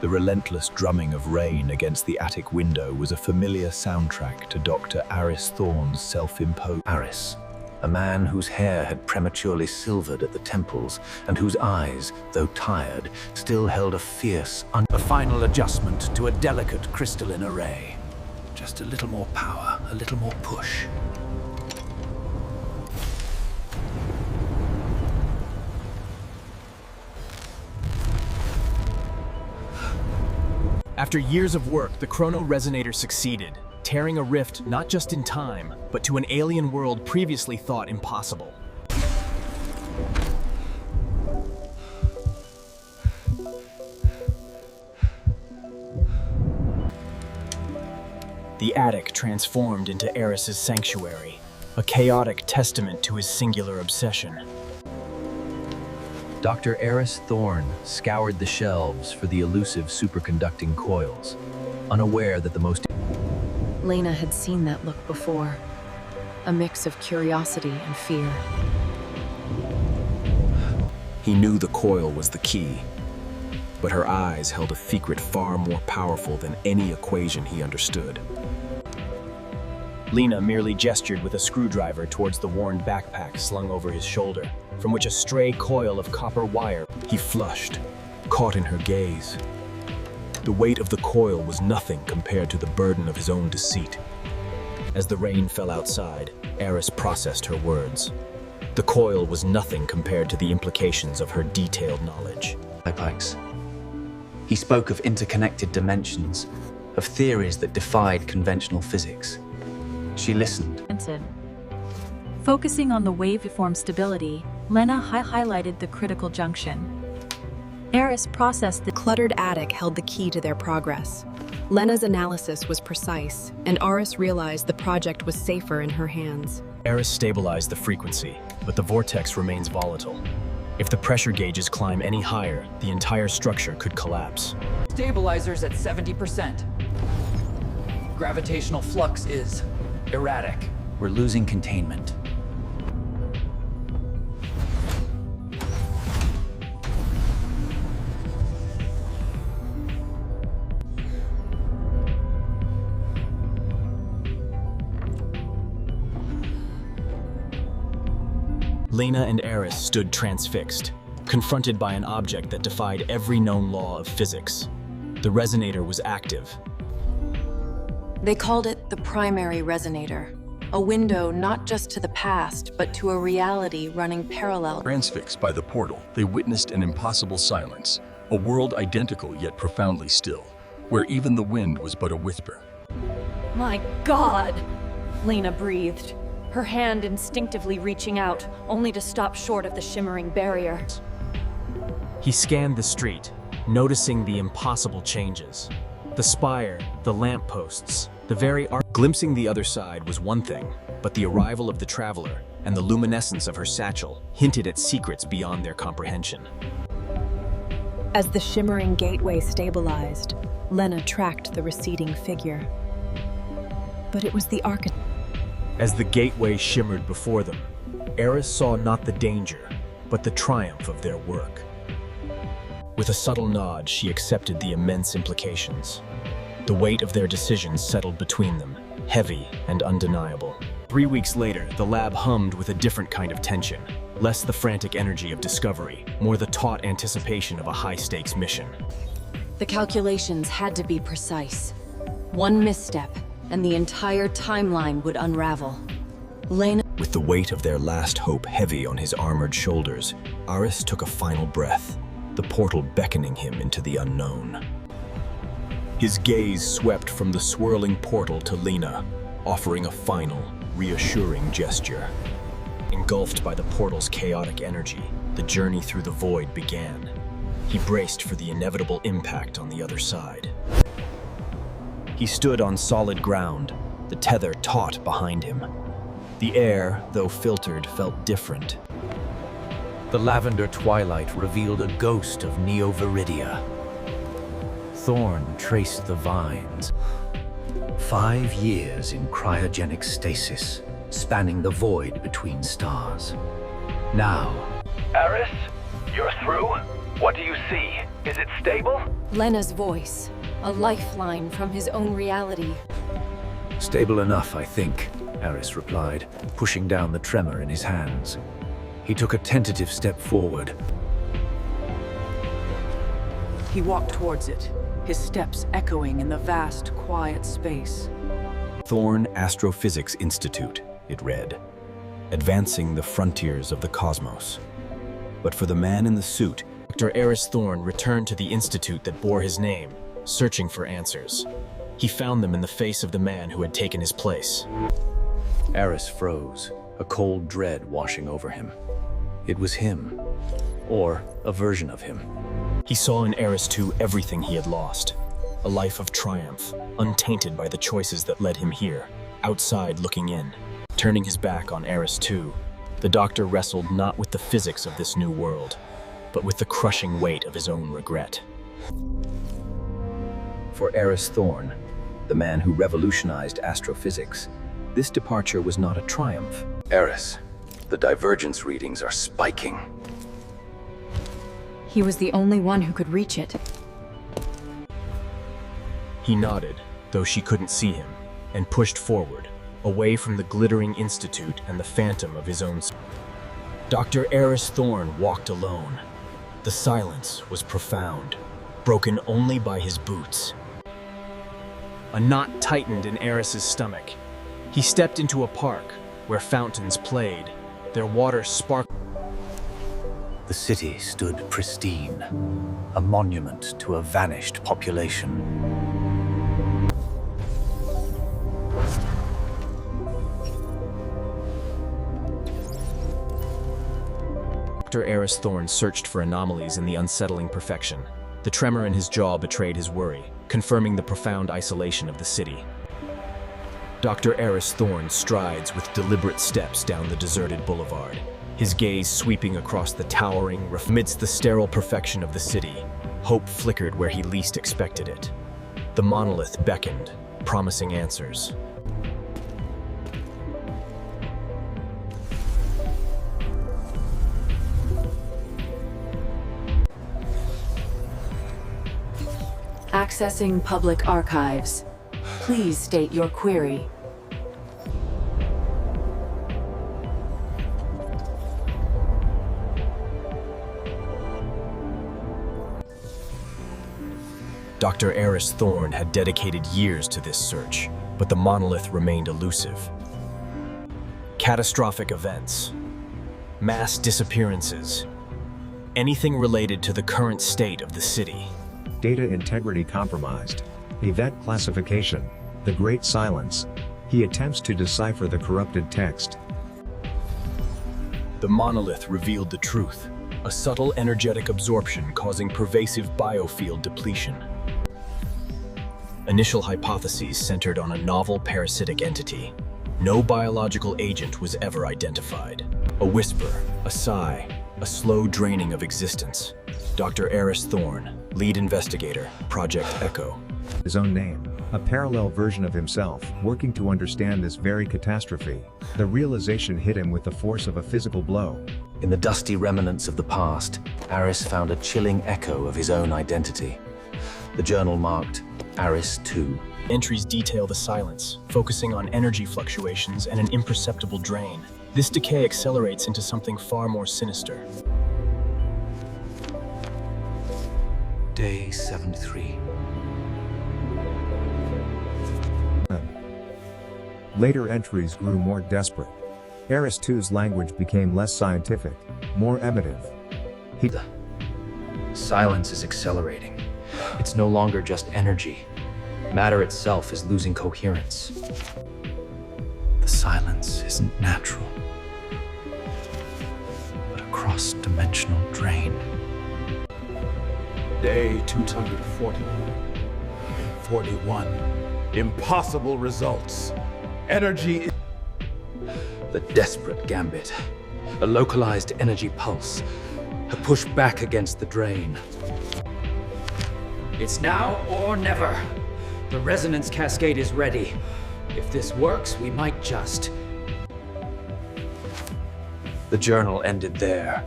The relentless drumming of rain against the attic window was a familiar soundtrack to Dr. Aris Thorne's self-imposed. Aris, a man whose hair had prematurely silvered at the temples and whose eyes, though tired, still held a fierce, a final adjustment to a delicate crystalline array. Just a little more power, a little more push. After years of work, the chrono resonator succeeded, tearing a rift not just in time, but to an alien world previously thought impossible. The attic transformed into Eris's sanctuary, a chaotic testament to his singular obsession. Dr. Aris Thorne scoured the shelves for the elusive superconducting coils, unaware that the most... Lena had seen that look before. A mix of curiosity and fear. He knew the coil was the key, but her eyes held a secret far more powerful than any equation he understood. Lena merely gestured with a screwdriver towards the worn backpack slung over his shoulder, from which a stray coil of copper wire. He flushed, caught in her gaze. The weight of the coil was nothing compared to the burden of his own deceit. As the rain fell outside, Aris processed her words. The coil was nothing compared to the implications of her detailed knowledge. Pikes. He spoke of interconnected dimensions, of theories that defied conventional physics. She listened. Focusing on the waveform stability, Lena highlighted the critical junction. Eris processed the cluttered attic held the key to their progress. Lena's analysis was precise, and Aris realized the project was safer in her hands. Eris stabilized the frequency, but the vortex remains volatile. If the pressure gauges climb any higher, the entire structure could collapse. Stabilizer's at 70%. Gravitational flux is erratic. We're losing containment. Lena and Eris stood transfixed, confronted by an object that defied every known law of physics. The resonator was active. They called it the primary resonator, a window not just to the past, but to a reality running parallel. Transfixed by the portal, they witnessed an impossible silence, a world identical yet profoundly still, where even the wind was but a whisper. My God! Lena breathed, her hand instinctively reaching out, only to stop short of the shimmering barrier. He scanned the street, noticing the impossible changes. The spire, the lampposts, the very glimpsing the other side was one thing, but the arrival of the traveler and the luminescence of her satchel hinted at secrets beyond their comprehension. As the shimmering gateway stabilized, Lena tracked the receding figure. But it was the architect. As the gateway shimmered before them, Eris saw not the danger, but the triumph of their work. With a subtle nod, she accepted the immense implications. The weight of their decisions settled between them, heavy and undeniable. 3 weeks later, the lab hummed with a different kind of tension, less the frantic energy of discovery, more the taut anticipation of a high-stakes mission. The calculations had to be precise. One misstep, and the entire timeline would unravel. Lena... With the weight of their last hope heavy on his armored shoulders, Aris took a final breath, the portal beckoning him into the unknown. His gaze swept from the swirling portal to Lena, offering a final, reassuring gesture. Engulfed by the portal's chaotic energy, the journey through the void began. He braced for the inevitable impact on the other side. He stood on solid ground, the tether taut behind him. The air, though filtered, felt different. The lavender twilight revealed a ghost of Neo-Viridia. Thorne traced the vines. 5 years in cryogenic stasis, spanning the void between stars. Now... Aris, you're through? What do you see? Is it stable? Lena's voice, a lifeline from his own reality. Stable enough, I think, Aris replied, pushing down the tremor in his hands. He took a tentative step forward. He walked towards it, his steps echoing in the vast, quiet space. Thorne Astrophysics Institute, it read, advancing the frontiers of the cosmos. But for the man in the suit, Dr. Aris Thorne returned to the institute that bore his name, searching for answers. He found them in the face of the man who had taken his place. Aris froze, a cold dread washing over him. It was him, or a version of him. He saw in Aris II everything he had lost. A life of triumph, untainted by the choices that led him here, outside looking in. Turning his back on Aris II, the doctor wrestled not with the physics of this new world, but with the crushing weight of his own regret. for Aris Thorne, the man who revolutionized astrophysics, this departure was not a triumph. Aris, the divergence readings are spiking. He was the only one who could reach it. He nodded, though she couldn't see him, and pushed forward, away from the glittering institute and the phantom of his own. Dr. Aris Thorne walked alone. The silence was profound, broken only by his boots. A knot tightened in Aris's stomach. He stepped into a park where fountains played, their water sparkled. The city stood pristine, a monument to a vanished population. Dr. Aris Thorne searched for anomalies in the unsettling perfection. The tremor in his jaw betrayed his worry, confirming the profound isolation of the city. Dr. Aris Thorne strides with deliberate steps down the deserted boulevard, his gaze sweeping across the towering, amidst the sterile perfection of the city. Hope flickered where he least expected it. The monolith beckoned, promising answers. Accessing public archives. Please state your query. Dr. Aris Thorne had dedicated years to this search, but the monolith remained elusive. Catastrophic events, mass disappearances, anything related to the current state of the city. Data integrity compromised. Event classification. The Great Silence. He attempts to decipher the corrupted text. The monolith revealed the truth, a subtle energetic absorption causing pervasive biofield depletion. Initial hypotheses centered on a novel parasitic entity. No biological agent was ever identified. A whisper, a sigh, a slow draining of existence. Dr. Aris Thorne, lead investigator, Project Echo. His own name, a parallel version of himself, working to understand this very catastrophe. The realization hit him with the force of a physical blow. In the dusty remnants of the past, Aris found a chilling echo of his own identity. The journal marked Aris II. Entries detail the silence, focusing on energy fluctuations and an imperceptible drain. This decay accelerates into something far more sinister. Day 73. Later entries grew more desperate. Aris II's language became less scientific, more emotive. The silence is accelerating. It's no longer just energy. Matter itself is losing coherence. The silence isn't natural, but a cross-dimensional drain. Day 240. 41. Impossible results. Energy. The desperate gambit. A localized energy pulse. A push back against the drain. It's now or never. The resonance cascade is ready. If this works, we might just... The journal ended there.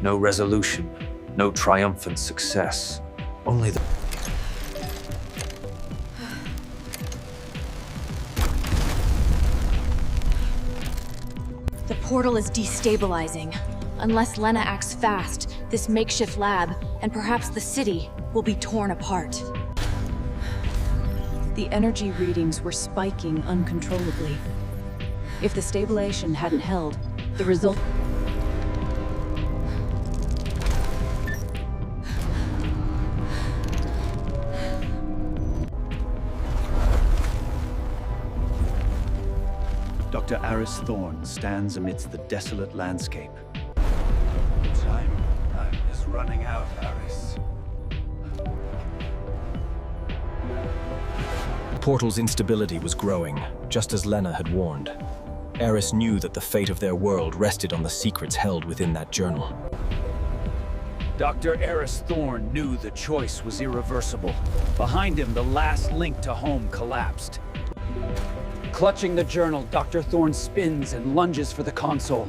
No resolution, no triumphant success. Only the... The portal is destabilizing. Unless Lena acts fast, this makeshift lab, and perhaps the city, will be torn apart. The energy readings were spiking uncontrollably. If the stabilization hadn't held, the result... Dr. Aris Thorne stands amidst the desolate landscape. Time is running out, Aris. The portal's instability was growing, just as Lena had warned. Eris knew that the fate of their world rested on the secrets held within that journal. Dr. Aris Thorne knew the choice was irreversible. Behind him, the last link to home collapsed. Clutching the journal, Dr. Thorne spins and lunges for the console.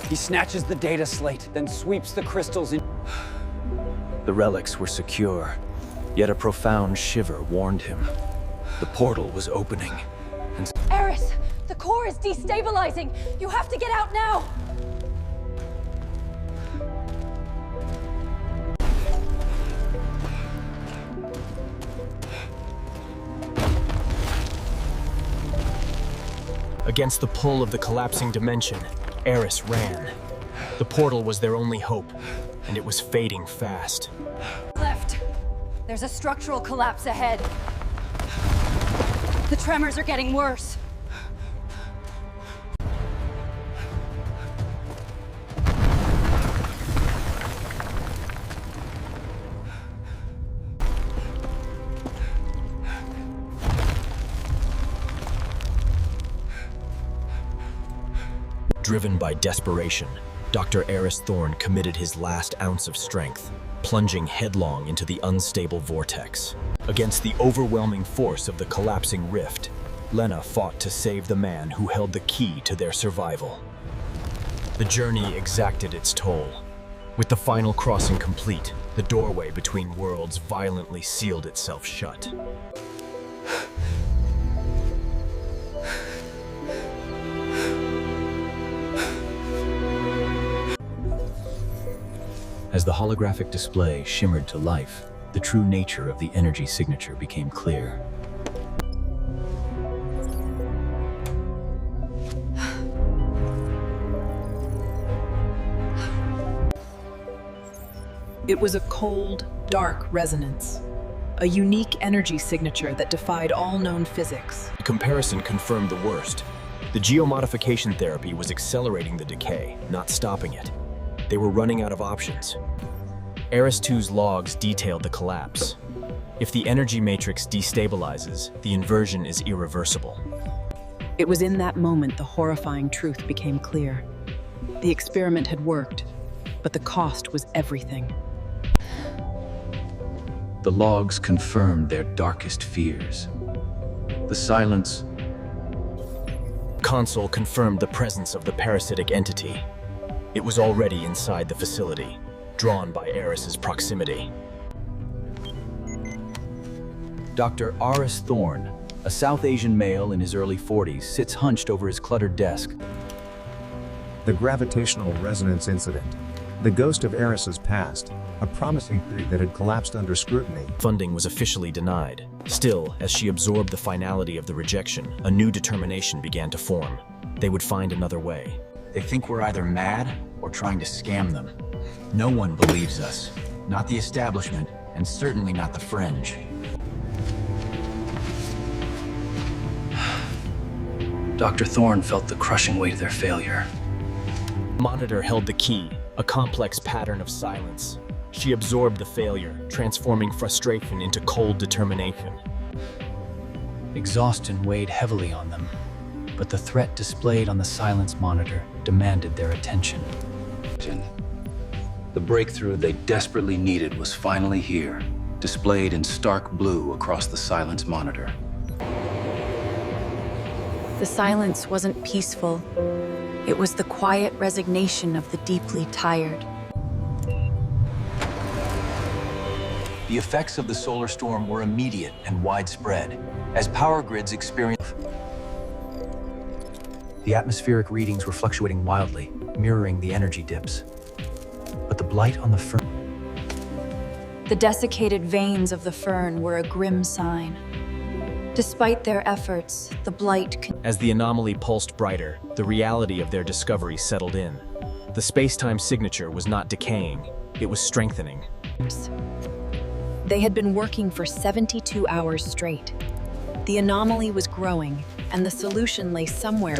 He snatches the data slate, then sweeps the crystals in. The relics were secure, yet a profound shiver warned him. The portal was opening, and... Eris! The core is destabilizing! You have to get out now! Against the pull of the collapsing dimension, Eris ran. The portal was their only hope, and it was fading fast. Left. There's a structural collapse ahead. The tremors are getting worse. Driven by desperation, Dr. Aris Thorne committed his last ounce of strength, plunging headlong into the unstable vortex. Against the overwhelming force of the collapsing rift, Lena fought to save the man who held the key to their survival. The journey exacted its toll. With the final crossing complete, the doorway between worlds violently sealed itself shut. As the holographic display shimmered to life, the true nature of the energy signature became clear. It was a cold, dark resonance. A unique energy signature that defied all known physics. The comparison confirmed the worst. The geomodification therapy was accelerating the decay, not stopping it. They were running out of options. Eris 2's logs detailed the collapse. If the energy matrix destabilizes, the inversion is irreversible. It was in that moment the horrifying truth became clear. The experiment had worked, but the cost was everything. The logs confirmed their darkest fears. The silence... Console confirmed the presence of the parasitic entity. It was already inside the facility, drawn by Eris's proximity. Dr. Aris Thorne, a South Asian male in his early 40s, sits hunched over his cluttered desk. The gravitational resonance incident. The ghost of Eris's past, a promising theory that had collapsed under scrutiny. Funding was officially denied. Still, as she absorbed the finality of the rejection, a new determination began to form. They would find another way. They think we're either mad or trying to scam them. No one believes us. Not the establishment, and certainly not the fringe. Dr. Thorne felt the crushing weight of their failure. Monitor held the key, a complex pattern of silence. She absorbed the failure, transforming frustration into cold determination. Exhaustion weighed heavily on them, but the threat displayed on the silence monitor demanded their attention. The breakthrough they desperately needed was finally here, displayed in stark blue across the silence monitor. The silence wasn't peaceful. It was the quiet resignation of the deeply tired. The effects of the solar storm were immediate and widespread, as power grids experienced. The atmospheric readings were fluctuating wildly, mirroring the energy dips. But the blight on the fern... The desiccated veins of the fern were a grim sign. Despite their efforts, the blight... As the anomaly pulsed brighter, the reality of their discovery settled in. The space-time signature was not decaying, it was strengthening. They had been working for 72 hours straight. The anomaly was growing, and the solution lay somewhere.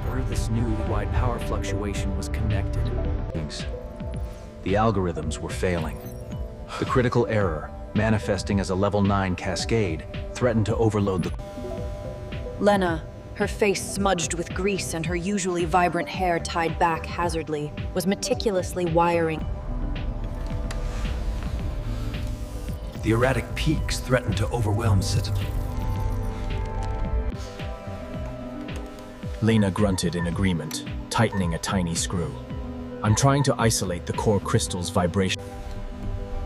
Where this new wide power fluctuation was connected. The algorithms were failing. The critical error, manifesting as a level 9 cascade, threatened to overload the... Lena, her face smudged with grease and her usually vibrant hair tied back hazardly, was meticulously wiring. The erratic peaks threatened to overwhelm systems. Lena grunted in agreement, tightening a tiny screw. I'm trying to isolate the core crystal's vibration.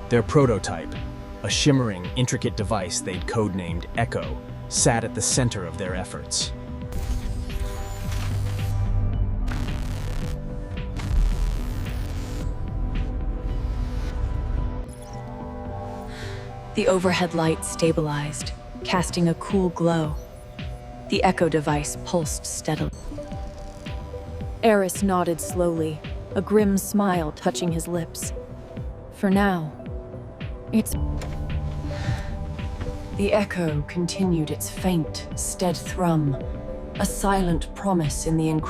Their prototype, a shimmering, intricate device they'd codenamed Echo, sat at the center of their efforts. The overhead light stabilized, casting a cool glow. The Echo device pulsed steadily. Eris nodded slowly, a grim smile touching his lips. For now, it's... The Echo continued its faint, stead thrum, a silent promise in the encroachment.